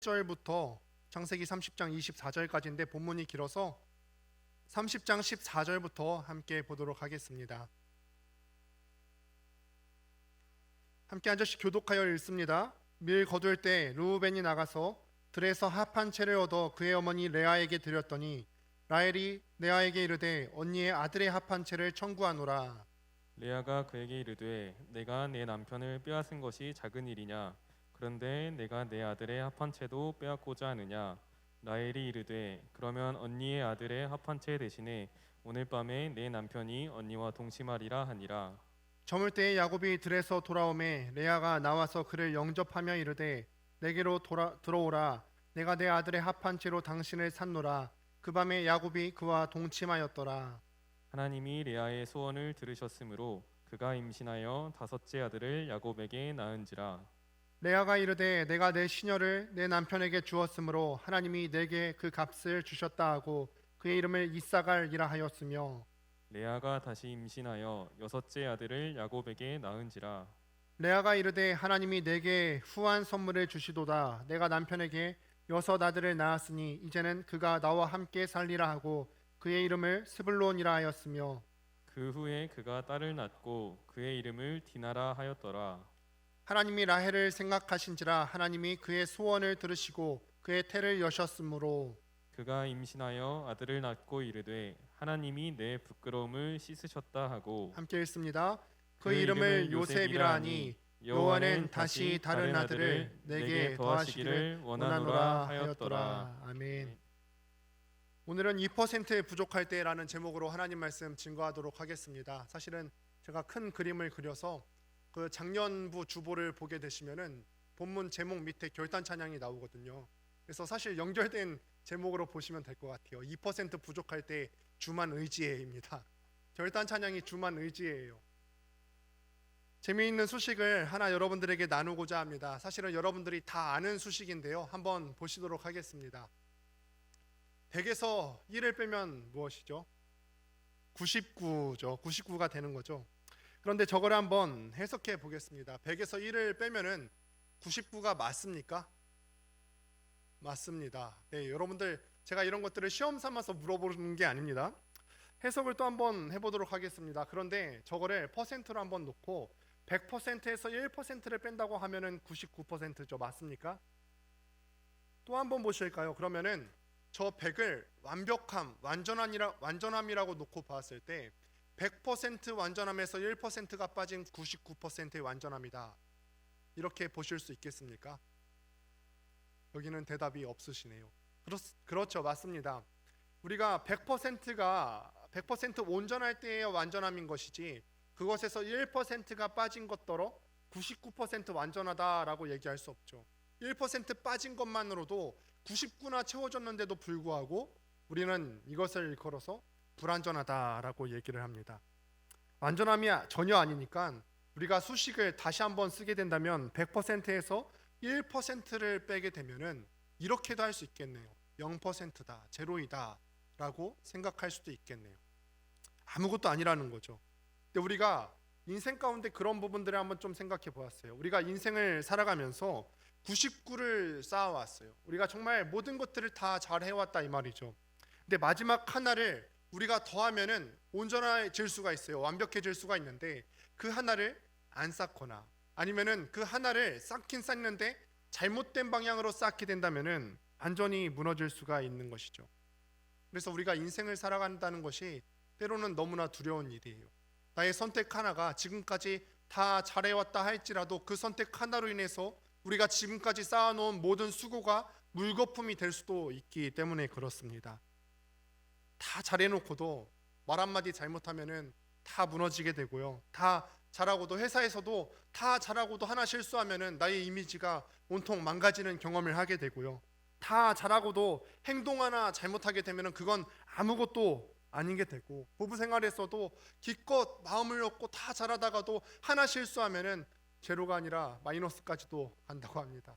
1절부터 창세기 30장 24절까지인데 본문이 길어서 30장 14절부터 함께 보도록 하겠습니다. 함께 한 절씩 교독하여 읽습니다. 밀 거둘 때 르우벤이 나가서 들에서 합 한 채를 얻어 그의 어머니 레아에게 드렸더니 라헬이 레아에게 이르되 언니의 아들의 합 한 채를 청구하노라. 레아가 그에게 이르되 내가 내 남편을 빼앗은 것이 작은 일이냐? 그런데 내가 내 아들의 합한 채도 빼앗고자 하느냐? 라헬이 이르되 그러면 언니의 아들의 합한 채 대신에 오늘 밤에 내 남편이 언니와 동침하리라 하니라. 저물 때에 야곱이 들에서 돌아오매 레아가 나와서 그를 영접하며 이르되 내게로 들어오라. 내가 내 아들의 합 한 채로 당신을 샀노라. 그 밤에 야곱이 그와 동침하였더라. 하나님이 레아의 소원을 들으셨으므로 그가 임신하여 다섯째 아들을 야곱에게 낳은지라. 레아가 이르되 내가 내 시녀를 내 남편에게 주었으므로 하나님이 내게 그 값을 주셨다 하고 그의 이름을 이사갈이라 하였으며 레아가 다시 임신하여 여섯째 아들을 야곱에게 낳은지라. 레아가 이르되 하나님이 내게 후한 선물을 주시도다. 내가 남편에게 여섯 아들을 낳았으니 이제는 그가 나와 함께 살리라 하고 그의 이름을 스불론이라 하였으며 그 후에 그가 딸을 낳고 그의 이름을 디나라 하였더라. 하나님이 라헬을 생각하신지라 하나님이 그의 소원을 들으시고 그의 태를 여셨으므로 그가 임신하여 아들을 낳고 이르되 하나님이 내 부끄러움을 씻으셨다 하고 함께 읽습니다. 그 이름을 요셉이라 하니 여호와는 다시 다른 아들을 내게 더하시기를 원하노라 하였더라. 아멘. 오늘은 2% 부족할 때라는 제목으로 하나님 말씀 증거하도록 하겠습니다. 사실은 제가 큰 그림을 그려서 그 작년부 주보를 보게 되시면은 본문 제목 밑에 결단 찬양이 나오거든요. 그래서 사실 연결된 제목으로 보시면 될 것 같아요. 2% 부족할 때 주만 의지해입니다. 결단 찬양이 주만 의지해예요. 재미있는 소식을 하나 여러분들에게 나누고자 합니다. 사실은 여러분들이 다 아는 소식인데요. 한번 보시도록 하겠습니다. 100에서 1을 빼면 무엇이죠? 99죠. 99가 되는 거죠. 그런데 저걸 한번 해석해 보겠습니다. 100에서 1을 빼면은 99가 맞습니까? 맞습니다. 네, 여러분들 제가 이런 것들을 시험 삼아서 물어보는 게 아닙니다. 해석을 또 한번 해보도록 하겠습니다. 그런데 저거를 퍼센트로 한번 놓고 100%에서 1%를 뺀다고 하면은 99%죠. 맞습니까? 또 한번 보실까요? 그러면은 저 100을 완전함이라고 놓고 봤을 때 100% 완전함에서 1%가 빠진 99%의 완전함이다. 이렇게 보실 수 있겠습니까? 여기는 대답이 없으시네요. 그렇죠. 맞습니다. 우리가 100% 온전할 때의 완전함인 것이지 그것에서 1%가 빠진 것더러 99% 완전하다라고 얘기할 수 없죠. 1% 빠진 것만으로도 99나 채워졌는데도 불구하고 우리는 이것을 일컬어서 불완전하다라고 얘기를 합니다. 완전함이 전혀 아니니까 우리가 수식을 다시 한번 쓰게 된다면 100%에서 1%를 빼게 되면은 이렇게도 할 수 있겠네요. 0%다, 제로이다 라고 생각할 수도 있겠네요. 아무것도 아니라는 거죠. 근데 우리가 인생 가운데 그런 부분들을 한번 좀 생각해 보았어요. 우리가 인생을 살아가면서 99를 쌓아왔어요. 우리가 정말 모든 것들을 다 잘 해왔다 이 말이죠. 근데 마지막 하나를 우리가 더하면은 온전해질 수가 있어요. 완벽해질 수가 있는데 그 하나를 안 쌓거나 아니면은 그 하나를 쌓긴 쌓는데 잘못된 방향으로 쌓게 된다면은 완전히 무너질 수가 있는 것이죠. 그래서 우리가 인생을 살아간다는 것이 때로는 너무나 두려운 일이에요. 나의 선택 하나가 지금까지 다 잘해왔다 할지라도 그 선택 하나로 인해서 우리가 지금까지 쌓아놓은 모든 수고가 물거품이 될 수도 있기 때문에 그렇습니다. 다 잘해놓고도 말 한마디 잘못하면은 다 무너지게 되고요. 다 잘하고도 회사에서도 다 잘하고도 하나 실수하면은 나의 이미지가 온통 망가지는 경험을 하게 되고요. 다 잘하고도 행동 하나 잘못하게 되면은 그건 아무것도 아닌 게 되고 부부 생활에서도 기껏 마음을 먹고 다 잘하다가도 하나 실수하면은 제로가 아니라 마이너스까지도 간다고 합니다.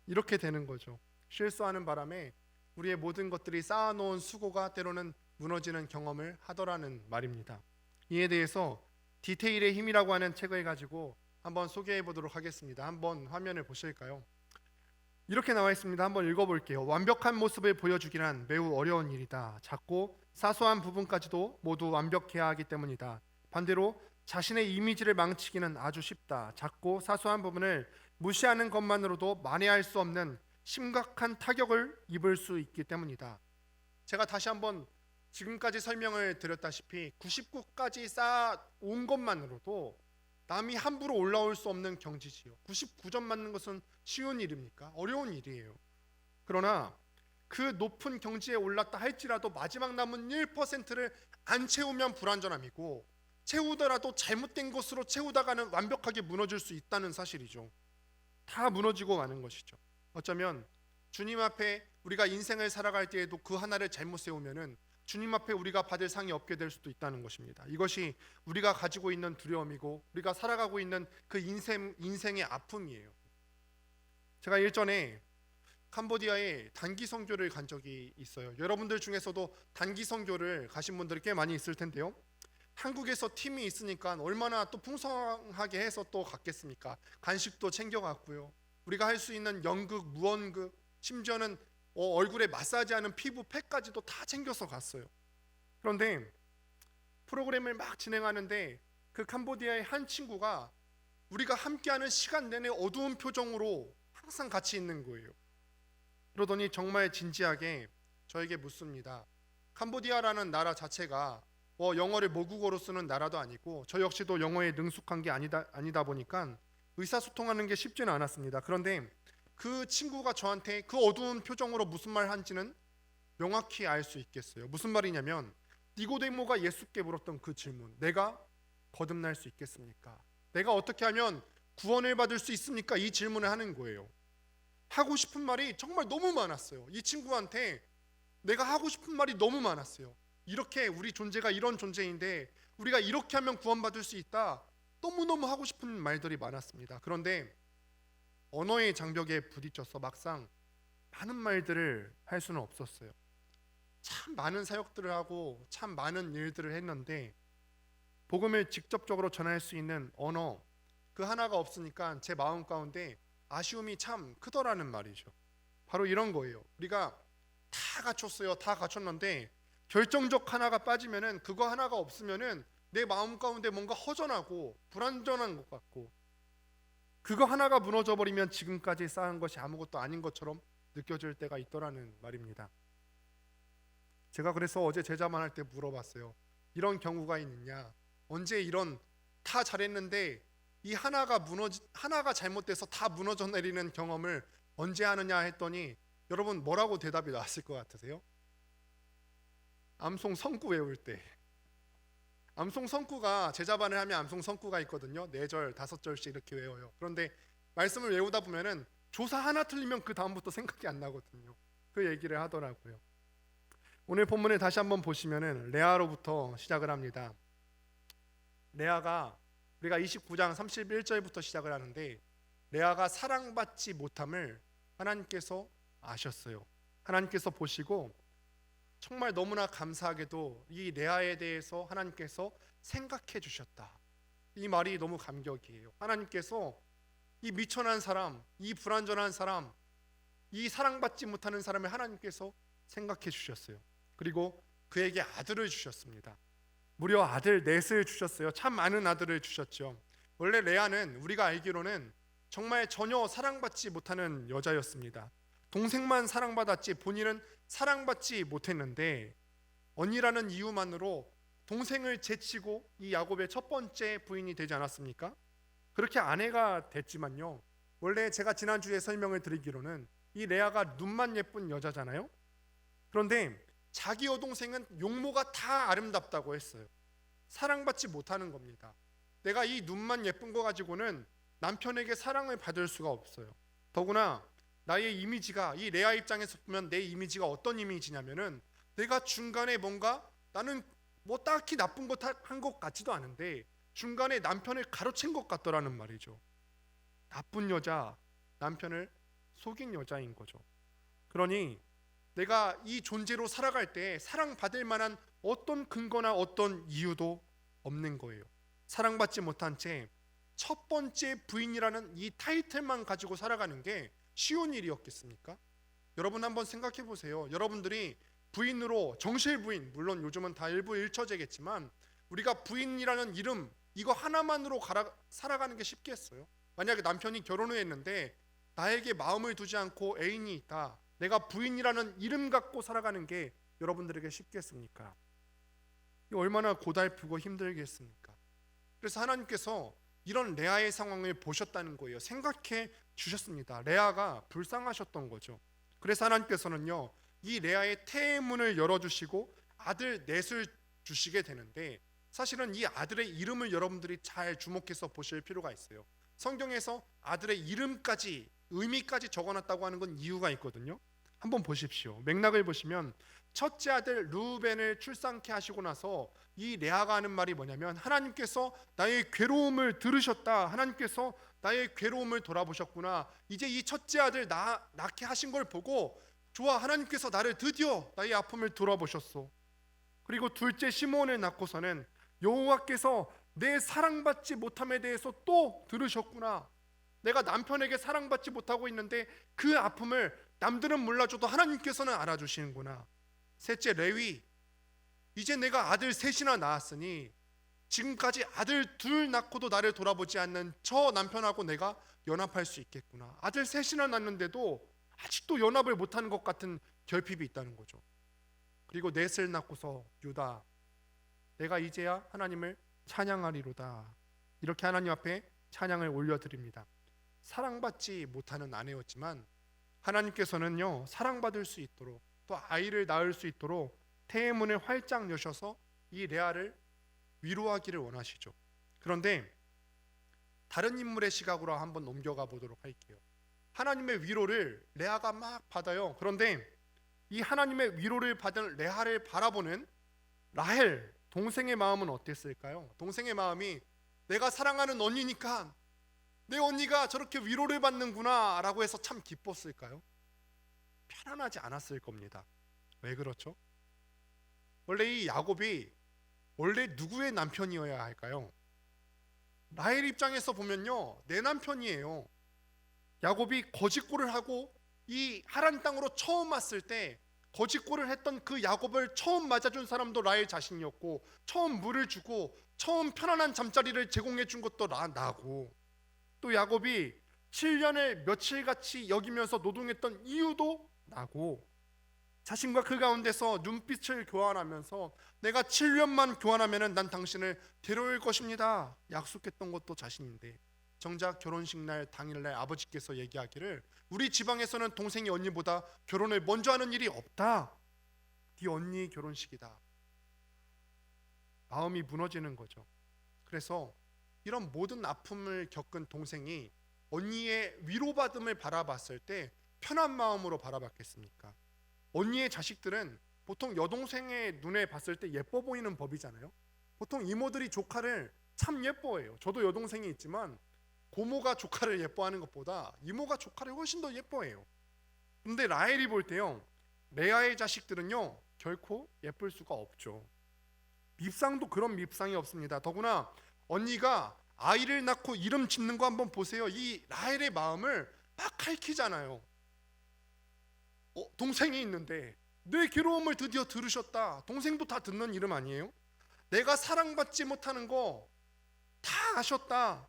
이렇게 되는 거죠. 실수하는 바람에 우리의 모든 것들이 쌓아놓은 수고가 때로는 무너지는 경험을 하더라는 말입니다. 이에 대해서 디테일의 힘이라고 하는 책을 가지고 한번 소개해 보도록 하겠습니다. 한번 화면을 보실까요? 이렇게 나와 있습니다. 한번 읽어볼게요. 완벽한 모습을 보여주기란 매우 어려운 일이다. 작고 사소한 부분까지도 모두 완벽해야 하기 때문이다. 반대로 자신의 이미지를 망치기는 아주 쉽다. 작고 사소한 부분을 무시하는 것만으로도 만회할 수 없는 심각한 타격을 입을 수 있기 때문이다. 제가 다시 한번 지금까지 설명을 드렸다시피 99까지 쌓아온 것만으로도 남이 함부로 올라올 수 없는 경지지요. 99점 맞는 것은 쉬운 일입니까? 어려운 일이에요. 그러나 그 높은 경지에 올랐다 할지라도 마지막 남은 1%를 안 채우면 불완전함이고, 채우더라도 잘못된 것으로 채우다가는 완벽하게 무너질 수 있다는 사실이죠. 다 무너지고 가는 것이죠. 어쩌면 주님 앞에 우리가 인생을 살아갈 때에도 그 하나를 잘못 세우면은 주님 앞에 우리가 받을 상이 없게 될 수도 있다는 것입니다. 이것이 우리가 가지고 있는 두려움이고 우리가 살아가고 있는 그 인생의 아픔이에요. 제가 일전에 캄보디아에 단기 선교를 간 적이 있어요. 여러분들 중에서도 단기 선교를 가신 분들이 꽤 많이 있을 텐데요. 한국에서 팀이 있으니까 얼마나 또 풍성하게 해서 또 갔겠습니까? 간식도 챙겨갔고요. 우리가 할 수 있는 연극, 무언극, 심지어는 얼굴에 마사지하는 피부팩까지도 다 챙겨서 갔어요. 그런데 프로그램을 막 진행하는데 그 캄보디아의 한 친구가 우리가 함께하는 시간 내내 어두운 표정으로 항상 같이 있는 거예요. 그러더니 정말 진지하게 저에게 묻습니다. 캄보디아라는 나라 자체가 영어를 모국어로 쓰는 나라도 아니고 저 역시도 영어에 능숙한 게 아니다 보니까 의사소통하는 게 쉽지는 않았습니다. 그런데 그 친구가 저한테 그 어두운 표정으로 무슨 말 한지는 명확히 알 수 있겠어요. 무슨 말이냐면 니고데모가 예수께 물었던 그 질문, 내가 거듭날 수 있겠습니까? 내가 어떻게 하면 구원을 받을 수 있습니까? 이 질문을 하는 거예요. 하고 싶은 말이 정말 너무 많았어요. 이 친구한테 내가 하고 싶은 말이 너무 많았어요. 이렇게 우리 존재가 이런 존재인데 우리가 이렇게 하면 구원받을 수 있다. 너무너무 하고 싶은 말들이 많았습니다. 그런데 언어의 장벽에 부딪혀서 막상 많은 말들을 할 수는 없었어요. 참 많은 사역들을 하고 참 많은 일들을 했는데 복음을 직접적으로 전할 수 있는 언어 그 하나가 없으니까 제 마음 가운데 아쉬움이 참 크더라는 말이죠. 바로 이런 거예요. 우리가 다 갖췄어요. 다 갖췄는데 결정적 하나가 빠지면은, 그거 하나가 없으면은 내 마음 가운데 뭔가 허전하고 불안전한 것 같고, 그거 하나가 무너져 버리면 지금까지 쌓은 것이 아무것도 아닌 것처럼 느껴질 때가 있더라는 말입니다. 제가 그래서 어제 제자만 할 때 물어봤어요. 이런 경우가 있느냐? 언제 이런 다 잘했는데 이 하나가 잘못돼서 다 무너져 내리는 경험을 언제 하느냐 했더니 여러분 뭐라고 대답이 나왔을 것 같으세요? 암송 성구 외울 때. 암송 성구가 제자반을 하면 암송 성구가 있거든요. 4절, 5절씩 이렇게 외워요. 그런데 말씀을 외우다 보면은 조사 하나 틀리면 그 다음부터 생각이 안 나거든요. 그 얘기를 하더라고요. 오늘 본문을 다시 한번 보시면은 레아로부터 시작을 합니다. 레아가 우리가 29장 31절부터 시작을 하는데 레아가 사랑받지 못함을 하나님께서 아셨어요. 하나님께서 보시고 정말 너무나 감사하게도 이 레아에 대해서 하나님께서 생각해 주셨다. 이 말이 너무 감격이에요. 하나님께서 이 미천한 사람, 이 불완전한 사람, 이 사랑받지 못하는 사람을 하나님께서 생각해 주셨어요. 그리고 그에게 아들을 주셨습니다. 무려 아들 넷을 주셨어요. 참 많은 아들을 주셨죠. 원래 레아는 우리가 알기로는 정말 전혀 사랑받지 못하는 여자였습니다. 동생만 사랑받았지 본인은 사랑받지 못했는데 언니라는 이유만으로 동생을 제치고 이 야곱의 첫 번째 부인이 되지 않았습니까? 그렇게 아내가 됐지만요, 원래 제가 지난주에 설명을 드리기로는 이 레아가 눈만 예쁜 여자잖아요. 그런데 자기 여동생은 용모가 다 아름답다고 했어요. 사랑받지 못하는 겁니다. 내가 이 눈만 예쁜 거 가지고는 남편에게 사랑을 받을 수가 없어요. 더구나 나의 이미지가, 이 레아 입장에서 보면 내 이미지가 어떤 이미지냐면은 내가 중간에 뭔가 나는 뭐 딱히 나쁜 것 한 것 같지도 않은데 중간에 남편을 가로챈 것 같더라는 말이죠. 나쁜 여자, 남편을 속인 여자인 거죠. 그러니 내가 이 존재로 살아갈 때 사랑받을 만한 어떤 근거나 어떤 이유도 없는 거예요. 사랑받지 못한 채 첫 번째 부인이라는 이 타이틀만 가지고 살아가는 게 쉬운 일이었겠습니까? 여러분 한번 생각해 보세요. 여러분들이 부인으로 정실 부인, 물론 요즘은 다 일부 일처제겠지만 우리가 부인이라는 이름 이거 하나만으로 살아가는 게 쉽겠어요? 만약에 남편이 결혼을 했는데 나에게 마음을 두지 않고 애인이 있다. 내가 부인이라는 이름 갖고 살아가는 게 여러분들에게 쉽겠습니까? 얼마나 고달프고 힘들겠습니까? 그래서 하나님께서 이런 레아의 상황을 보셨다는 거예요. 생각해 주셨습니다. 레아가 불쌍하셨던 거죠. 그래서 하나님께서는요, 이 레아의 태문을 열어주시고 아들 넷을 주시게 되는데, 사실은 이 아들의 이름을 여러분들이 잘 주목해서 보실 필요가 있어요. 성경에서 아들의 이름까지 의미까지 적어놨다고 하는 건 이유가 있거든요. 한번 보십시오. 맥락을 보시면 첫째 아들 루벤을 출산케 하시고 나서 이 레아가 하는 말이 뭐냐면, 하나님께서 나의 괴로움을 들으셨다. 하나님께서 나의 괴로움을 돌아보셨구나. 이제 이 첫째 아들 낳게 하신 걸 보고 좋아, 하나님께서 나를 드디어 나의 아픔을 돌아보셨소. 그리고 둘째 시몬을 낳고서는 여호와께서 내 사랑받지 못함에 대해서 또 들으셨구나. 내가 남편에게 사랑받지 못하고 있는데 그 아픔을 남들은 몰라줘도 하나님께서는 알아주시는구나. 셋째 레위, 이제 내가 아들 셋이나 낳았으니 지금까지 아들 둘 낳고도 나를 돌아보지 않는 저 남편하고 내가 연합할 수 있겠구나. 아들 셋이나 낳는데도 아직도 연합을 못하는 것 같은 결핍이 있다는 거죠. 그리고 넷을 낳고서 유다, 내가 이제야 하나님을 찬양하리로다. 이렇게 하나님 앞에 찬양을 올려드립니다. 사랑받지 못하는 아내였지만 하나님께서는요, 사랑받을 수 있도록 또 아이를 낳을 수 있도록 태문을 활짝 여셔서 이 레아를 위로하기를 원하시죠. 그런데 다른 인물의 시각으로 한번 옮겨가 보도록 할게요. 하나님의 위로를 레아가 막 받아요. 그런데 이 하나님의 위로를 받은 레아를 바라보는 라헬 동생의 마음은 어땠을까요? 동생의 마음이 내가 사랑하는 언니니까 내 언니가 저렇게 위로를 받는구나 라고 해서 참 기뻤을까요? 편안하지 않았을 겁니다. 왜 그렇죠? 원래 이 야곱이 원래 누구의 남편이어야 할까요? 라헬 입장에서 보면요, 내 남편이에요. 야곱이 거짓골을 하고 이 하란 땅으로 처음 왔을 때 거짓골을 했던 그 야곱을 처음 맞아준 사람도 라헬 자신이었고, 처음 물을 주고 처음 편안한 잠자리를 제공해 준 것도 나고, 또 야곱이 7년을 며칠같이 여기면서 노동했던 이유도 나고, 자신과 그 가운데서 눈빛을 교환하면서 내가 7년만 교환하면 난 당신을 데려올 것입니다 약속했던 것도 자신인데, 정작 결혼식 날 당일날 아버지께서 얘기하기를 우리 지방에서는 동생이 언니보다 결혼을 먼저 하는 일이 없다. 네 언니 결혼식이다. 마음이 무너지는 거죠. 그래서 이런 모든 아픔을 겪은 동생이 언니의 위로받음을 바라봤을 때 편한 마음으로 바라봤겠습니까? 언니의 자식들은 보통 여동생의 눈에 봤을 때 예뻐 보이는 법이잖아요. 보통 이모들이 조카를 참 예뻐해요. 저도 여동생이 있지만 고모가 조카를 예뻐하는 것보다 이모가 조카를 훨씬 더 예뻐해요. 근데 라헬이 볼 때요, 레아의 자식들은요 결코 예쁠 수가 없죠. 밉상도 그런 밉상이 없습니다. 더구나 언니가 아이를 낳고 이름 짓는 거 한번 보세요. 이 라헬의 마음을 막 핥히잖아요. 동생이 있는데 내 괴로움을 드디어 들으셨다. 동생도 다 듣는 이름 아니에요? 내가 사랑받지 못하는 거 다 아셨다.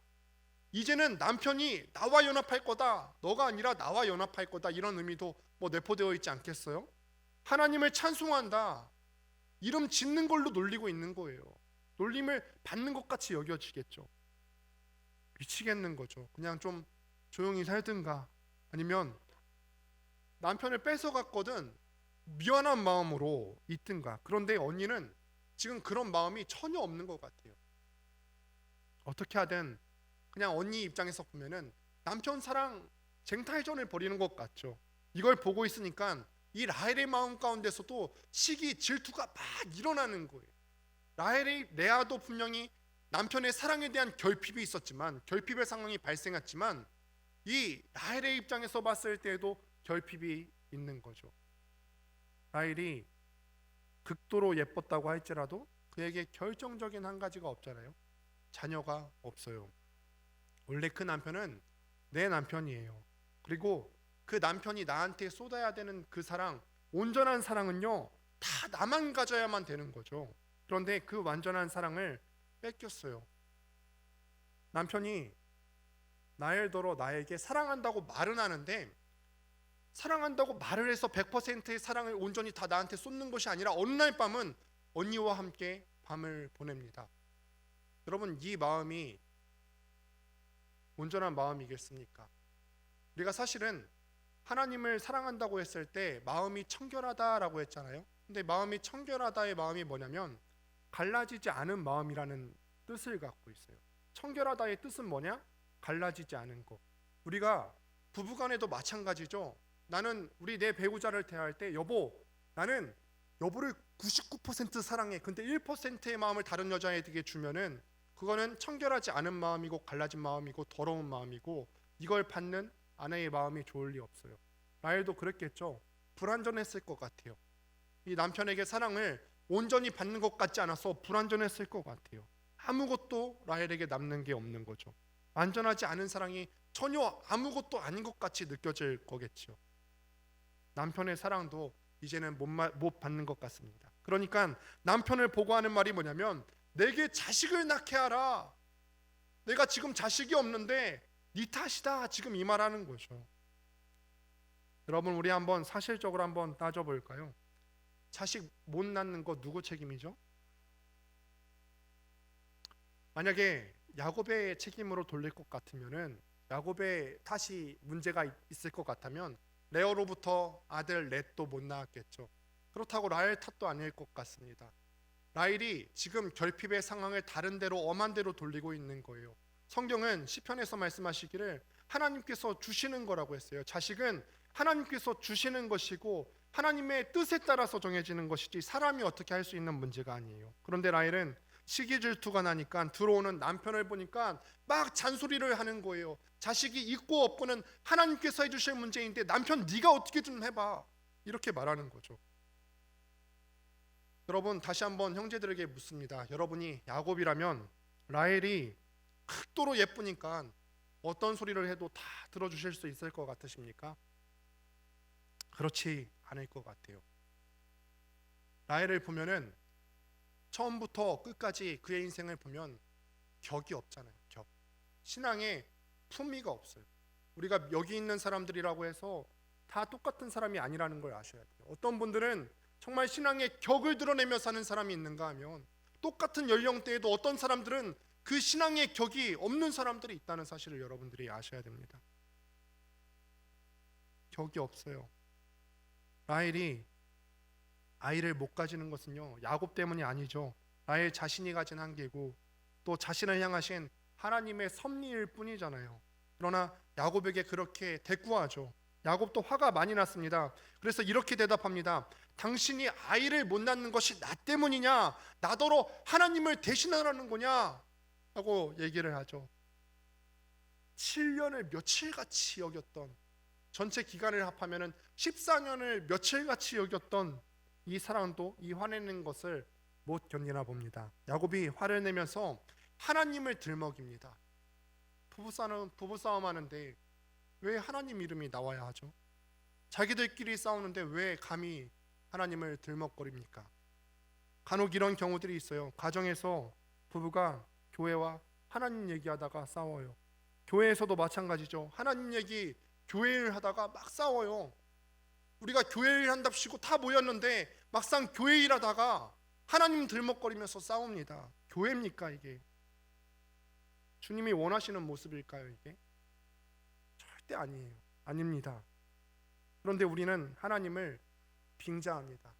이제는 남편이 나와 연합할 거다. 너가 아니라 나와 연합할 거다. 이런 의미도 내포되어 있지 않겠어요? 하나님을 찬송한다. 이름 짓는 걸로 놀리고 있는 거예요. 놀림을 받는 것 같이 여겨지겠죠. 미치겠는 거죠. 그냥 좀 조용히 살든가 아니면 남편을 뺏어갔거든 미안한 마음으로 있든가. 그런데 언니는 지금 그런 마음이 전혀 없는 것 같아요. 어떻게 하든 그냥 언니 입장에서 보면은 남편 사랑 쟁탈전을 벌이는 것 같죠. 이걸 보고 있으니까 이 라헬의 마음 가운데서도 시기 질투가 막 일어나는 거예요. 레아도 분명히 남편의 사랑에 대한 결핍이 있었지만, 결핍의 상황이 발생했지만 이 라헬의 입장에서 봤을 때에도 결핍이 있는 거죠. 라헬이 극도로 예뻤다고 할지라도 그에게 결정적인 한 가지가 없잖아요. 자녀가 없어요. 원래 그 남편은 내 남편이에요. 그리고 그 남편이 나한테 쏟아야 되는 그 사랑, 온전한 사랑은요 다 나만 가져야만 되는 거죠. 그런데 그 완전한 사랑을 뺏겼어요. 남편이 나일더러 나에게 사랑한다고 말은 하는데, 사랑한다고 말을 해서 100%의 사랑을 온전히 다 나한테 쏟는 것이 아니라 어느 날 밤은 언니와 함께 밤을 보냅니다. 여러분, 이 마음이 온전한 마음이겠습니까? 우리가 사실은 하나님을 사랑한다고 했을 때 마음이 청결하다라고 했잖아요. 근데 마음이 청결하다의 마음이 뭐냐면 갈라지지 않은 마음이라는 뜻을 갖고 있어요. 청결하다의 뜻은 뭐냐? 갈라지지 않은 것. 우리가 부부간에도 마찬가지죠. 나는 내 배우자를 대할 때 나는 여보를 99% 사랑해. 근데 1%의 마음을 다른 여자에게 주면은 그거는 청결하지 않은 마음이고 갈라진 마음이고 더러운 마음이고, 이걸 받는 아내의 마음이 좋을 리 없어요. 라헬도 그랬겠죠. 불완전했을 것 같아요. 이 남편에게 사랑을 온전히 받는 것 같지 않아서 불완전했을 것 같아요. 아무것도 라헬에게 남는 게 없는 거죠. 완전하지 않은 사랑이 전혀 아무것도 아닌 것 같이 느껴질 거겠죠. 남편의 사랑도 이제는 못 받는 것 같습니다. 그러니까 남편을 보고 하는 말이 뭐냐면, 내게 자식을 낳게 하라. 내가 지금 자식이 없는데 네 탓이다, 지금 이 말하는 거죠. 여러분, 우리 한번 사실적으로 한번 따져볼까요? 자식 못 낳는 거 누구 책임이죠? 만약에 야곱의 책임으로 돌릴 것 같으면은, 야곱의 탓이 문제가 있을 것 같다면 레어로부터 아들 렛도 못 낳았겠죠. 그렇다고 라헬 탓도 아닐 것 같습니다. 라헬이 지금 결핍의 상황을 다른 데로, 엄한 데로 돌리고 있는 거예요. 성경은 시편에서 말씀하시기를 하나님께서 주시는 거라고 했어요. 자식은 하나님께서 주시는 것이고 하나님의 뜻에 따라서 정해지는 것이지 사람이 어떻게 할 수 있는 문제가 아니에요. 그런데 라헬은 시기 질투가 나니까 들어오는 남편을 보니까 막 잔소리를 하는 거예요. 자식이 있고 없고는 하나님께서 해주실 문제인데 남편 네가 어떻게 좀 해봐, 이렇게 말하는 거죠. 여러분, 다시 한번 형제들에게 묻습니다. 여러분이 야곱이라면 라헬이 극도로 예쁘니까 어떤 소리를 해도 다 들어주실 수 있을 것 같으십니까? 그렇지 않을 것 같아요. 라헬을 보면은 처음부터 끝까지 그의 인생을 보면 격이 없잖아요. 격. 신앙에 품위가 없어요. 우리가 여기 있는 사람들이라고 해서 다 똑같은 사람이 아니라는 걸 아셔야 돼요. 어떤 분들은 정말 신앙의 격을 드러내며 사는 사람이 있는가 하면, 똑같은 연령대에도 어떤 사람들은 그 신앙의 격이 없는 사람들이 있다는 사실을 여러분들이 아셔야 됩니다. 격이 없어요. 라헬이 아이를 못 가지는 것은요, 야곱 때문이 아니죠. 라헬 자신이 가진 한계고 또 자신을 향하신 하나님의 섭리일 뿐이잖아요. 그러나 야곱에게 그렇게 대꾸하죠. 야곱도 화가 많이 났습니다. 그래서 이렇게 대답합니다. 당신이 아이를 못 낳는 것이 나 때문이냐? 나더러 하나님을 대신하라는 거냐? 하고 얘기를 하죠. 7년을 며칠같이 여겼던, 전체 기간을 합하면 14년을 며칠같이 여겼던 이 사랑도 이 화내는 것을 못 견디나 봅니다. 야곱이 화를 내면서 하나님을 들먹입니다. 부부싸움 하는데 왜 하나님 이름이 나와야 하죠? 자기들끼리 싸우는데 왜 감히 하나님을 들먹거립니까? 간혹 이런 경우들이 있어요. 가정에서 부부가 교회와 하나님 얘기하다가 싸워요. 교회에서도 마찬가지죠. 하나님 얘기, 교회를 하다가 막 싸워요. 우리가 교회를 한답시고 다 모였는데 막상 교회 일하다가 하나님 들먹거리면서 싸웁니다. 교회입니까 이게? 주님이 원하시는 모습일까요 이게? 절대 아니에요. 아닙니다. 그런데 우리는 하나님을 빙자합니다.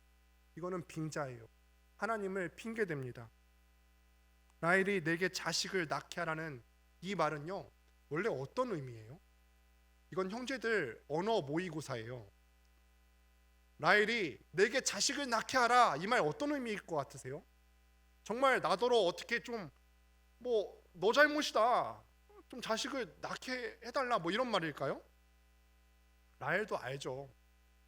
이거는 빙자예요. 하나님을 핑계댑니다. 라헬이 내게 자식을 낳게 하라는 이 말은요, 원래 어떤 의미예요? 이건 형제들 언어 모의고사예요. 라헬이 내게 자식을 낳게 하라, 이 말 어떤 의미일 것 같으세요? 정말 나더러 어떻게 좀 너 잘못이다, 좀 자식을 낳게 해달라, 이런 말일까요? 라헬도 알죠.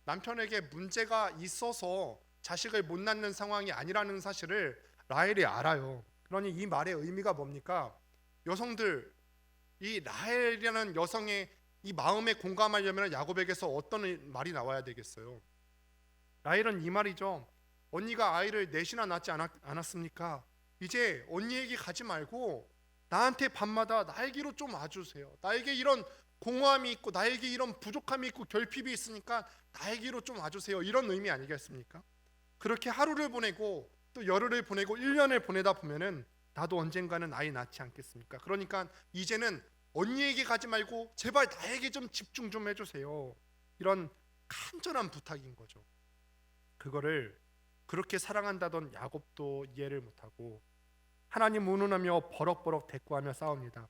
남편에게 문제가 있어서 자식을 못 낳는 상황이 아니라는 사실을 라헬이 알아요. 그러니 이 말의 의미가 뭡니까? 여성들, 이 라헬이라는 여성의 이 마음에 공감하려면 야곱에게서 어떤 말이 나와야 되겠어요? 라헬은 이 말이죠. 언니가 아이를 넷이나 낳지 않았습니까? 이제 언니에게 가지 말고 나한테 밤마다 나에게로 좀 와주세요. 나에게 이런 공허함이 있고 나에게 이런 부족함이 있고 결핍이 있으니까 나에게로 좀 와주세요. 이런 의미 아니겠습니까? 그렇게 하루를 보내고 또 열흘을 보내고 1년을 보내다 보면은 나도 언젠가는 아이 낳지 않겠습니까? 그러니까 이제는 언니에게 가지 말고 제발 나에게 좀 집중 좀 해주세요. 이런 간절한 부탁인 거죠. 그거를 그렇게 사랑한다던 야곱도 이해를 못하고 하나님 운운하며 버럭버럭 대꾸하며 싸웁니다.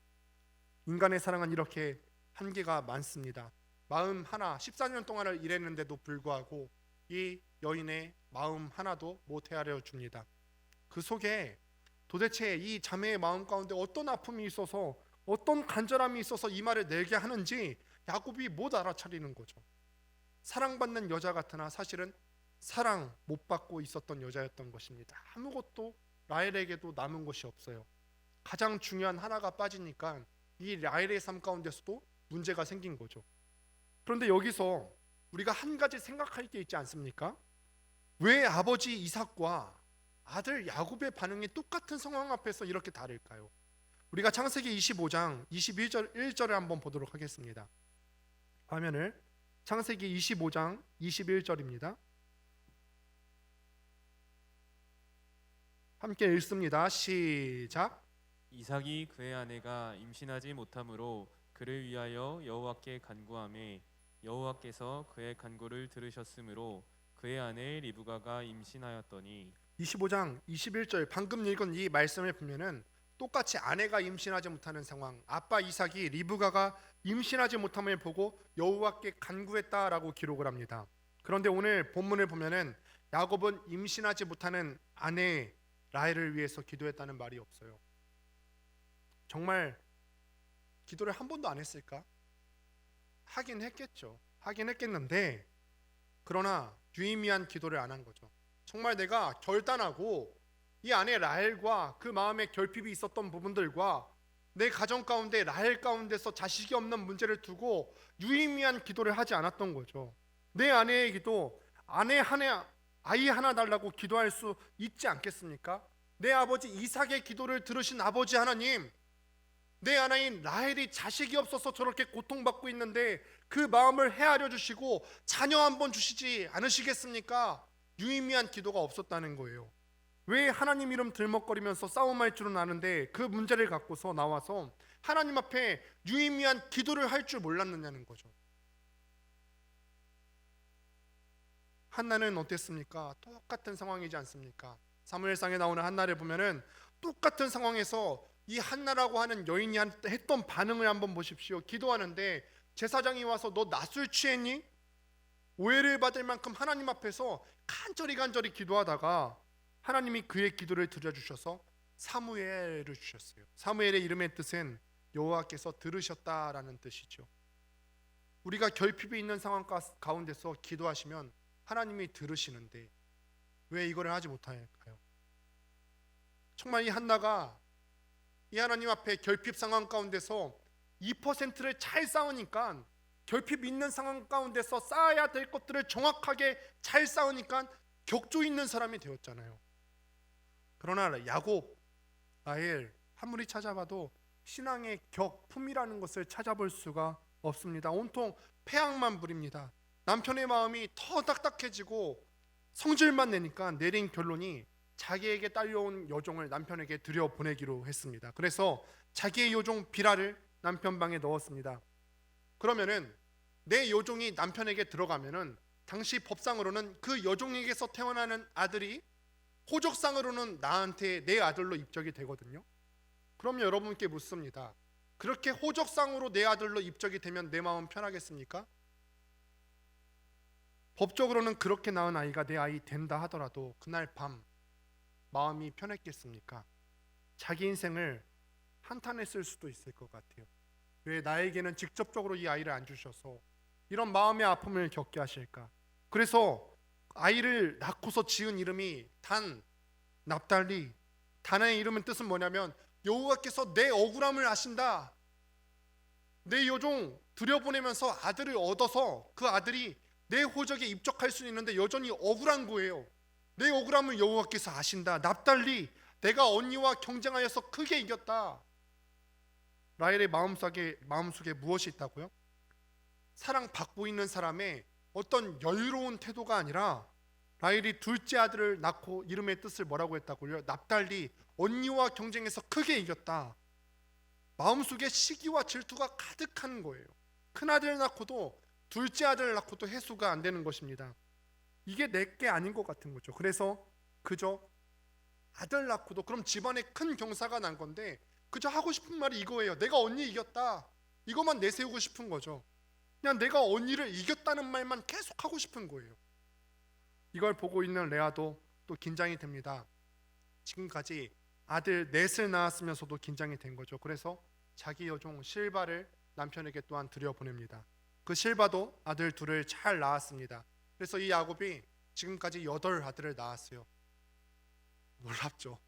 인간의 사랑은 이렇게 한계가 많습니다. 마음 하나 14년 동안을 일했는데도 불구하고 이 여인의 마음 하나도 못 헤아려 줍니다. 그 속에 도대체 이 자매의 마음 가운데 어떤 아픔이 있어서 어떤 간절함이 있어서 이 말을 내게 하는지 야곱이 못 알아차리는 거죠. 사랑받는 여자 같으나 사실은 사랑 못 받고 있었던 여자였던 것입니다. 아무것도 라헬에게도 남은 것이 없어요. 가장 중요한 하나가 빠지니까 이 라헬의 삶 가운데서도 문제가 생긴 거죠. 그런데 여기서 우리가 한 가지 생각할 게 있지 않습니까? 왜 아버지 이삭과 아들 야곱의 반응이 똑같은 상황 앞에서 이렇게 다를까요? 우리가 창세기 25장 1절을 한번 보도록 하겠습니다. 화면을 창세기 25장 21절입니다. 함께 읽습니다. 시작. 이삭이 그의 아내가 임신하지 못함으로 그를 위하여 여호와께 간구하매 여호와께서 그의 간구를 들으셨으므로 그의 아내 리브가가 임신하였더니 25장 21절 방금 읽은 이 말씀을 보면은 똑같이 아내가 임신하지 못하는 상황, 아빠 이삭이 리브가가 임신하지 못함을 보고 여호와께 간구했다라고 기록을 합니다. 그런데 오늘 본문을 보면은 야곱은 임신하지 못하는 아내 라헬을 위해서 기도했다는 말이 없어요. 정말 기도를 한 번도 안 했을까? 하긴 했겠죠. 하긴 했겠는데 그러나 유의미한 기도를 안 한 거죠. 정말 내가 결단하고 이 아내 라헬과 그 마음에 결핍이 있었던 부분들과 내 가정 가운데 라헬 가운데서 자식이 없는 문제를 두고 유의미한 기도를 하지 않았던 거죠. 내 아내에게도 아이 하나 달라고 기도할 수 있지 않겠습니까? 내 아버지 이삭의 기도를 들으신 아버지 하나님, 내 아내인 라헬이 자식이 없어서 저렇게 고통받고 있는데 그 마음을 헤아려 주시고 자녀 한번 주시지 않으시겠습니까? 유의미한 기도가 없었다는 거예요. 왜 하나님 이름 들먹거리면서 싸움할 줄은 아는데 그 문제를 갖고서 나와서 하나님 앞에 유의미한 기도를 할 줄 몰랐느냐는 거죠. 한나는 어땠습니까? 똑같은 상황이지 않습니까? 사무엘상에 나오는 한나를 보면은 똑같은 상황에서 이 한나라고 하는 여인이 했던 반응을 한번 보십시오. 기도하는데 제사장이 와서 너 낮술 취했니? 오해를 받을 만큼 하나님 앞에서 간절히 기도하다가 하나님이 그의 기도를 들어주셔서 사무엘을 주셨어요. 사무엘의 이름의 뜻은 여호와께서 들으셨다라는 뜻이죠. 우리가 결핍이 있는 상황 가운데서 기도하시면 하나님이 들으시는데 왜 이거를 하지 못할까요? 정말 이 한나가 이 하나님 앞에 결핍 상황 가운데서 2%를 잘 쌓으니까 결핍 있는 상황 가운데서 쌓아야 될 것들을 정확하게 잘 쌓으니까 격조 있는 사람이 되었잖아요. 그러나 야곱, 라헬 아무리 찾아봐도 신앙의 격품이라는 것을 찾아볼 수가 없습니다. 온통 패악만 부립니다. 남편의 마음이 더 딱딱해지고 성질만 내니까 내린 결론이 자기에게 딸려온 여종을 남편에게 들여보내기로 했습니다. 그래서 자기의 여종 비라를 남편 방에 넣었습니다. 그러면은 내 여종이 남편에게 들어가면은 당시 법상으로는 그 여종에게서 태어나는 아들이 호적상으로는 나한테 내 아들로 입적이 되거든요. 그럼 여러분께 묻습니다. 그렇게 호적상으로 내 아들로 입적이 되면 내 마음 편하겠습니까? 법적으로는 그렇게 낳은 아이가 내 아이 된다 하더라도 그날 밤 마음이 편했겠습니까? 자기 인생을 한탄했을 수도 있을 것 같아요. 왜 나에게는 직접적으로 이 아이를 안 주셔서 이런 마음의 아픔을 겪게 하실까? 그래서 아이를 낳고서 지은 이름이 단, 납달리. 단의 이름은 뜻은 뭐냐면 여호와께서 내 억울함을 아신다. 내 여종 들여보내면서 아들을 얻어서 그 아들이 내 호적에 입적할 수 있는데 여전히 억울한 거예요. 내 억울함을 여호와께서 아신다. 납달리, 내가 언니와 경쟁하여서 크게 이겼다. 라헬의 마음속에 무엇이 있다고요? 사랑받고 있는 사람의 어떤 여유로운 태도가 아니라 라헬이 둘째 아들을 낳고 이름의 뜻을 뭐라고 했다고요? 납달리, 언니와 경쟁해서 크게 이겼다. 마음속에 시기와 질투가 가득한 거예요. 큰 아들을 낳고도 둘째 아들을 낳고도 해소가 안 되는 것입니다. 이게 내게 아닌 것 같은 거죠. 그래서 그저 아들 낳고도, 그럼 집안에 큰 경사가 난 건데 그저 하고 싶은 말이 이거예요. 내가 언니 이겼다. 이것만 내세우고 싶은 거죠. 그냥 내가 언니를 이겼다는 말만 계속 하고 싶은 거예요. 이걸 보고 있는 레아도 또 긴장이 됩니다. 지금까지 아들 넷을 낳았으면서도 긴장이 된 거죠. 그래서 자기 여종 실바를 남편에게 또한 들여보냅니다. 그 실바도 아들 둘을 잘 낳았습니다. 그래서 이 야곱이 지금까지 8 아들을 낳았어요. 놀랍죠.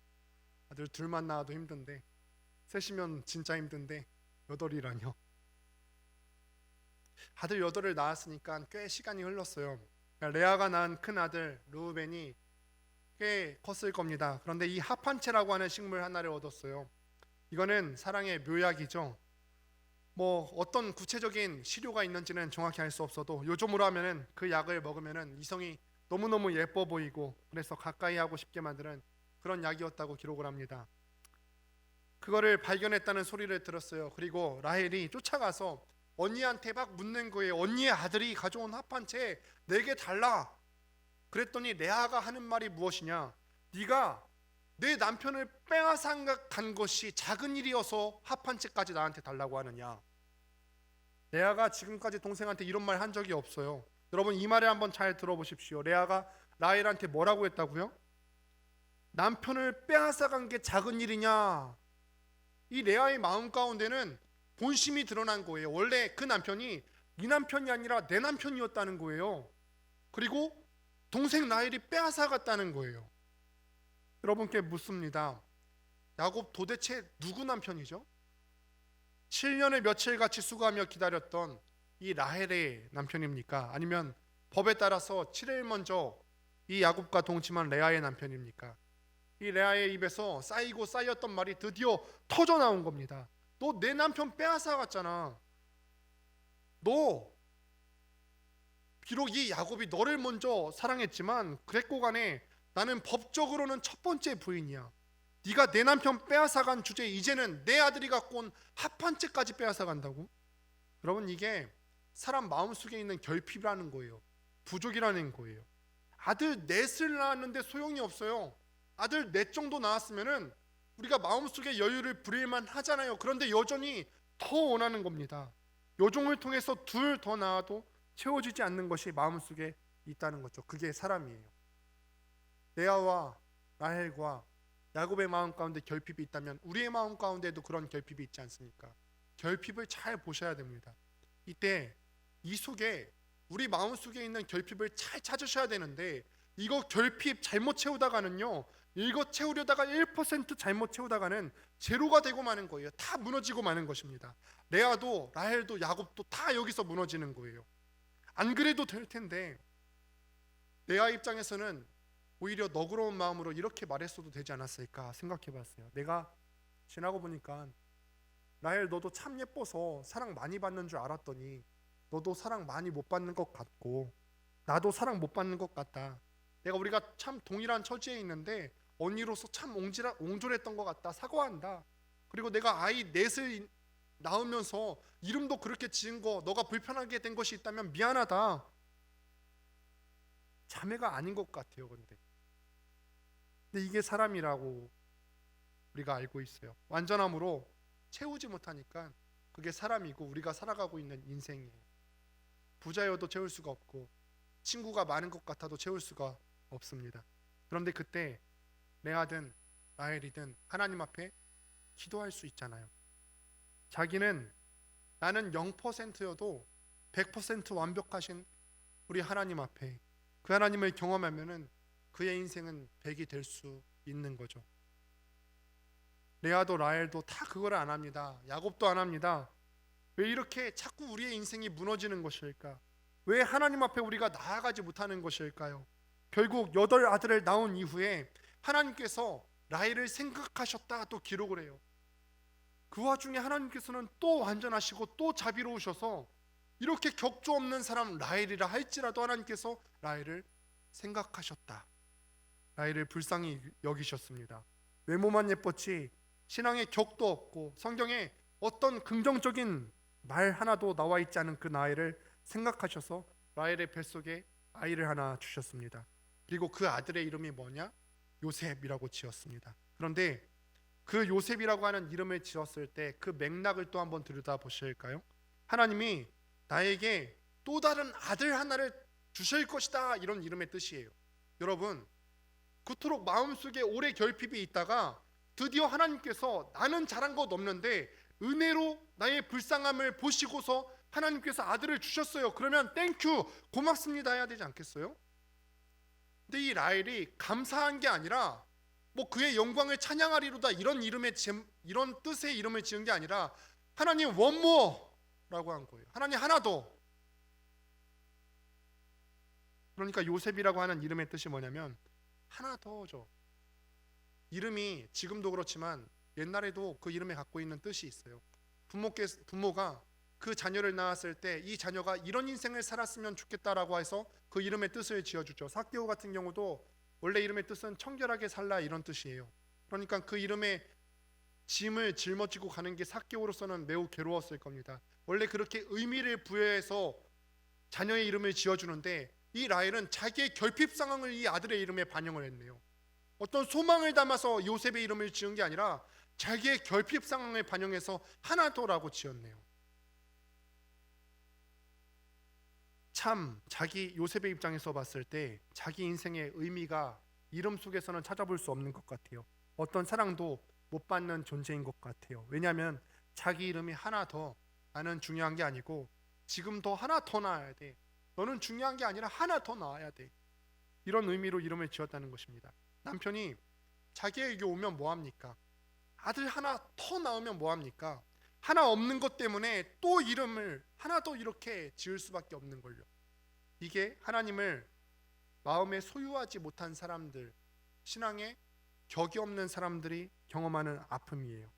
아들 둘만 낳아도 힘든데, 셋이면 진짜 힘든데 8이라뇨. 아들 8을 낳았으니까 꽤 시간이 흘렀어요. 레아가 낳은 큰 아들 르우벤이 꽤 컸을 겁니다. 그런데 이 하판체라고 하는 식물 하나를 얻었어요. 이거는 사랑의 묘약이죠. 뭐 어떤 구체적인 시료가 있는지는 정확히 알 수 없어도 요즘으로 하면은 그 약을 먹으면은 이성이 너무너무 예뻐 보이고 그래서 가까이 하고 싶게 만드는 그런 약이었다고 기록을 합니다. 그거를 발견했다는 소리를 들었어요. 그리고 라헬이 쫓아가서 언니한테 막 묻는 거예요. 언니의 아들이 가져온 합판체 내게 달라. 그랬더니 레아가 하는 말이 무엇이냐? 네가 내 남편을 빼앗아 간 것이 작은 일이어서 합판체까지 나한테 달라고 하느냐? 레아가 지금까지 동생한테 이런 말 한 적이 없어요. 여러분 이 말을 한번 잘 들어보십시오. 레아가 라헬한테 뭐라고 했다고요? 남편을 빼앗아 간 게 작은 일이냐? 이 레아의 마음 가운데는 본심이 드러난 거예요. 원래 그 남편이 네 남편이 아니라 내 남편이었다는 거예요. 그리고 동생 라헬이 빼앗아 갔다는 거예요. 여러분께 묻습니다. 야곱 도대체 누구 남편이죠? 7년을 며칠 같이 수고하며 기다렸던 이 라헬의 남편입니까? 아니면 법에 따라서 7일 먼저 이 야곱과 동침한 레아의 남편입니까? 이 레아의 입에서 쌓이고 쌓였던 말이 드디어 터져 나온 겁니다. 너 내 남편 빼앗아 갔잖아. 너 비록 이 야곱이 너를 먼저 사랑했지만 그랬고 간에 나는 법적으로는 첫 번째 부인이야. 네가 내 남편 빼앗아 간 주제에 이제는 내 아들이 갖고 온 합판체까지 빼앗아 간다고? 여러분 이게 사람 마음속에 있는 결핍이라는 거예요. 부족이라는 거예요. 아들 넷을 낳았는데 소용이 없어요. 아들 넷 정도 낳았으면은 우리가 마음속에 여유를 부릴만 하잖아요. 그런데 여전히 더 원하는 겁니다. 여종을 통해서 둘 더 낳아도 채워지지 않는 것이 마음속에 있다는 거죠. 그게 사람이에요. 레아와 라헬과 야곱의 마음 가운데 결핍이 있다면 우리의 마음 가운데도 그런 결핍이 있지 않습니까? 결핍을 잘 보셔야 됩니다. 이때 이 속에 우리 마음속에 있는 결핍을 잘 찾으셔야 되는데 이거 결핍 잘못 채우다가는요, 이거 채우려다가 1% 잘못 채우다가는 제로가 되고 마는 거예요. 다 무너지고 마는 것입니다. 레아도 라헬도 야곱도 다 여기서 무너지는 거예요. 안 그래도 될 텐데 레아 입장에서는 오히려 너그러운 마음으로 이렇게 말했어도 되지 않았을까 생각해 봤어요. 내가 지나고 보니까 라헬 너도 참 예뻐서 사랑 많이 받는 줄 알았더니 너도 사랑 많이 못 받는 것 같고 나도 사랑 못 받는 것 같다. 우리가 참 동일한 처지에 있는데 언니로서 참 옹졸했던 것 같다. 사과한다. 그리고 내가 아이 넷을 낳으면서 이름도 그렇게 지은 거 너가 불편하게 된 것이 있다면 미안하다. 자매가 아닌 것 같아요. 근데 이게 사람이라고 우리가 알고 있어요. 완전함으로 채우지 못하니까 그게 사람이고 우리가 살아가고 있는 인생이에요. 부자여도 채울 수가 없고 친구가 많은 것 같아도 채울 수가 없습니다. 그런데 그때 레아든 라헬이든 하나님 앞에 기도할 수 있잖아요. 자기는 나는 0%여도 100% 완벽하신 우리 하나님 앞에 그 하나님을 경험하면은 그의 인생은 100이 될 수 있는 거죠. 레아도 라헬도 다 그걸 안 합니다. 야곱도 안 합니다. 왜 이렇게 자꾸 우리의 인생이 무너지는 것일까? 왜 하나님 앞에 우리가 나아가지 못하는 것일까요? 결국 8아들을 낳은 이후에 하나님께서 라헬을 생각하셨다 또 기록을 해요. 그 와중에 하나님께서는 또 완전하시고 또 자비로우셔서 이렇게 격조 없는 사람 라헬이라 할지라도 하나님께서 라헬을 생각하셨다. 라헬을 불쌍히 여기셨습니다. 외모만 예뻤지 신앙의 격도 없고 성경에 어떤 긍정적인 말 하나도 나와 있지 않은 그 라헬을 생각하셔서 라헬의 뱃속에 아이를 하나 주셨습니다. 그리고 그 아들의 이름이 뭐냐? 요셉이라고 지었습니다. 그런데 그 요셉이라고 하는 이름을 지었을 때 그 맥락을 또 한번 들여다 보실까요? 하나님이 나에게 또 다른 아들 하나를 주실 것이다, 이런 이름의 뜻이에요. 여러분, 그토록 마음속에 오래 결핍이 있다가 드디어 하나님께서 나는 잘한 것 없는데 은혜로 나의 불쌍함을 보시고서 하나님께서 아들을 주셨어요. 그러면 땡큐 고맙습니다 해야 되지 않겠어요? 근데 이 라헬이 감사한 게 아니라 뭐 그의 영광을 찬양하리로다 이런 뜻의 이름을 지은 게 아니라 하나님 원모라고 한 거예요. 하나님 하나 더. 그러니까 요셉이라고 하는 이름의 뜻이 뭐냐면 하나 더죠. 이름이 지금도 그렇지만 옛날에도 그 이름에 갖고 있는 뜻이 있어요. 부모가 그 자녀를 낳았을 때 이 자녀가 이런 인생을 살았으면 좋겠다라고 해서 그 이름의 뜻을 지어주죠. 삭개오 같은 경우도 원래 이름의 뜻은 청결하게 살라 이런 뜻이에요. 그러니까 그 이름의 짐을 짊어지고 가는 게 삭개오로서는 매우 괴로웠을 겁니다. 원래 그렇게 의미를 부여해서 자녀의 이름을 지어주는데 이 라헬은 자기의 결핍 상황을 이 아들의 이름에 반영을 했네요. 어떤 소망을 담아서 요셉의 이름을 지은 게 아니라 자기의 결핍 상황을 반영해서 하나 더라고 지었네요. 참 자기 요셉의 입장에서 봤을 때 자기 인생의 의미가 이름 속에서는 찾아볼 수 없는 것 같아요. 어떤 사랑도 못 받는 존재인 것 같아요. 왜냐하면 자기 이름이 하나 더, 나는 중요한 게 아니고 지금 더 하나 더 낳아야 돼, 너는 중요한 게 아니라 하나 더 낳아야 돼, 이런 의미로 이름을 지었다는 것입니다. 남편이 자기에게 오면 뭐합니까? 아들 하나 더 낳으면 뭐합니까? 하나 없는 것 때문에 또 이름을 하나 더 이렇게 지을 수밖에 없는 걸요. 이게 하나님을 마음에 소유하지 못한 사람들, 신앙에 격이 없는 사람들이 경험하는 아픔이에요.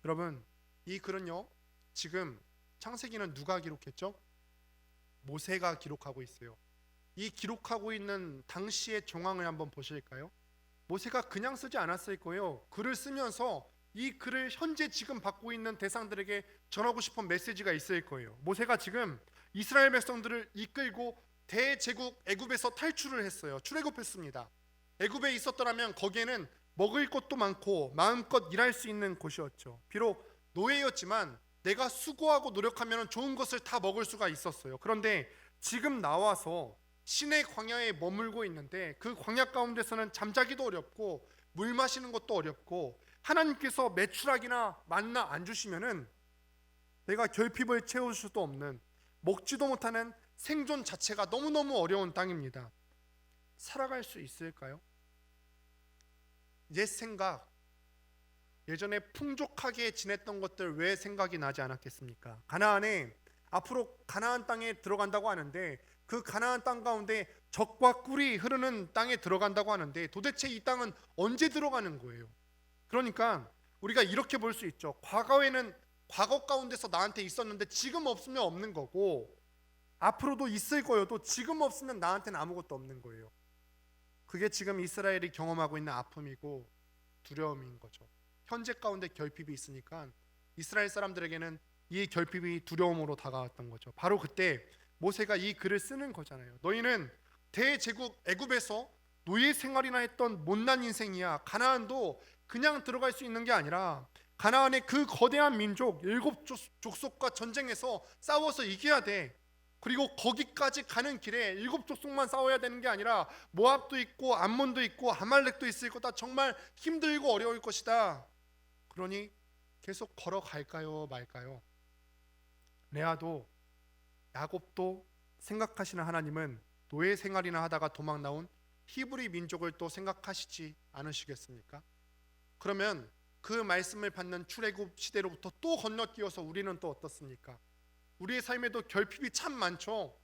여러분, 이 글은요, 지금 창세기는 누가 기록했죠? 모세가 기록하고 있어요. 이 기록하고 있는 당시의 정황을 한번 보실까요? 모세가 그냥 쓰지 않았을 거예요. 글을 쓰면서 이 글을 현재 지금 받고 있는 대상들에게 전하고 싶은 메시지가 있을 거예요. 모세가 지금 이스라엘 백성들을 이끌고 대제국 애굽에서 탈출을 했어요. 출애굽했습니다. 애굽에 있었더라면 거기에는 먹을 것도 많고 마음껏 일할 수 있는 곳이었죠. 비록 노예였지만 내가 수고하고 노력하면 좋은 것을 다 먹을 수가 있었어요. 그런데 지금 나와서 시내 광야에 머물고 있는데 그 광야 가운데서는 잠자기도 어렵고 물 마시는 것도 어렵고 하나님께서 메추라기나 만나 안 주시면은 내가 결핍을 채울 수도 없는, 먹지도 못하는 생존 자체가 너무너무 어려운 땅입니다. 살아갈 수 있을까요? 옛 생각, 예전에 풍족하게 지냈던 것들 왜 생각이 나지 않았겠습니까? 가나안에 앞으로 가나안 땅에 들어간다고 하는데 그 가나안 땅 가운데 젖과 꿀이 흐르는 땅에 들어간다고 하는데 도대체 이 땅은 언제 들어가는 거예요? 그러니까 우리가 이렇게 볼 수 있죠. 과거에는 과거 가운데서 나한테 있었는데 지금 없으면 없는 거고 앞으로도 있을 거예요. 또 지금 없으면 나한테는 아무것도 없는 거예요. 그게 지금 이스라엘이 경험하고 있는 아픔이고 두려움인 거죠. 현재 가운데 결핍이 있으니까 이스라엘 사람들에게는 이 결핍이 두려움으로 다가왔던 거죠. 바로 그때 모세가 이 글을 쓰는 거잖아요. 너희는 대제국 애굽에서 노예 생활이나 했던 못난 인생이야. 가나안도 그냥 들어갈 수 있는 게 아니라 가나안의 그 거대한 민족 7족속과 전쟁해서 싸워서 이겨야 돼. 그리고 거기까지 가는 길에 7족속만 싸워야 되는 게 아니라 모압도 있고 암몬도 있고 아말렉도 있을 거다. 정말 힘들고 어려울 것이다. 그러니 계속 걸어갈까요 말까요? 레아도 야곱도 생각하시는 하나님은 노예 생활이나 하다가 도망 나온 히브리 민족을 또 생각하시지 않으시겠습니까? 그러면 그 말씀을 받는 출애굽 시대로부터 또 건너뛰어서 우리는 또 어떻습니까? 우리의 삶에도 결핍이 참 많죠.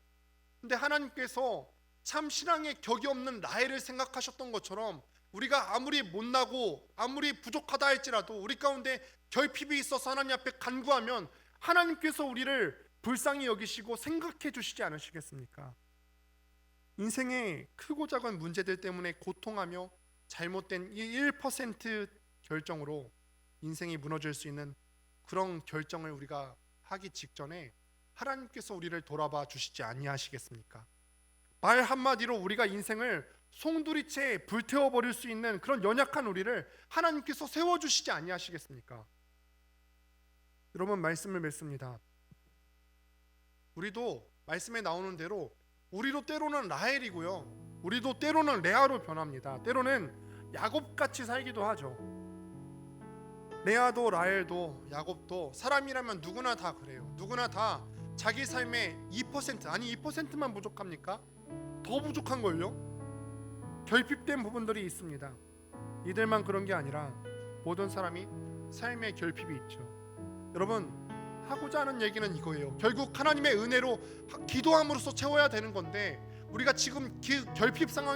근데 하나님께서 참 신앙의 격이 없는 라헬을 생각하셨던 것처럼 우리가 아무리 못나고 아무리 부족하다 할지라도 우리 가운데 결핍이 있어서 하나님 앞에 간구하면 하나님께서 우리를 불쌍히 여기시고 생각해 주시지 않으시겠습니까? 인생의 크고 작은 문제들 때문에 고통하며 잘못된 이 1% 결정으로 인생이 무너질 수 있는 그런 결정을 우리가 하기 직전에 하나님께서 우리를 돌아봐 주시지 아니하시겠습니까? 말 한마디로 우리가 인생을 송두리째 불태워버릴 수 있는 그런 연약한 우리를 하나님께서 세워주시지 아니하시겠습니까? 여러분, 말씀을 맺습니다. 우리도 말씀에 나오는 대로 우리도 때로는 라헬이고요, 우리도 때로는 레아로 변합니다. 때로는 야곱같이 살기도 하죠. 레아도 라헬도 야곱도 사람이라면 누구나 다 그래요. 누구나 다 자기 삶의 2% 아니 2%만 부족합니까? 더 부족한걸요? 결핍된 부분들이 있습니다. 이들만 그런 게 아니라 모든 사람이 삶의 결핍이 있죠. 여러분, 하고자 하는 얘기는 이거예요. 결국 하나님의 은혜로 기도함으로써 채워야 되는 건데 우리가 지금 결핍 상황